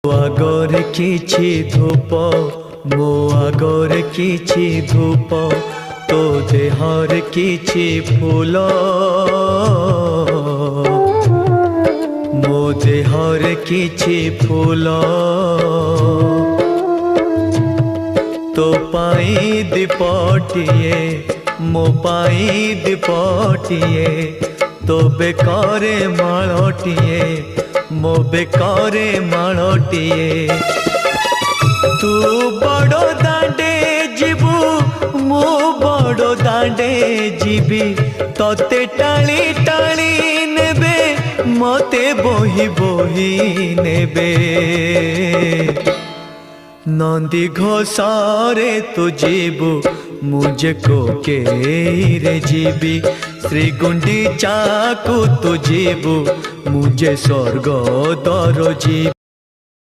आगरे किछि धूप मो आगरे किछि धूप तो देहर किछि फूल मो देहर किछि फूल तो पाई दीपटिए मो पाई दीपटिए तो बेकारे माळटिए मो बेकारे माळटिए तू बड़ो दांडे जीवु मो बड़ो दांडे जीवी तोते टाली टाली नेबे मते बोही बोही नेबे नंदी घोषारे तू जीवु मुझे को के रे जीवी श्री गुंडीचा को तू जीवु मुझे स्वर्ग दर जीव।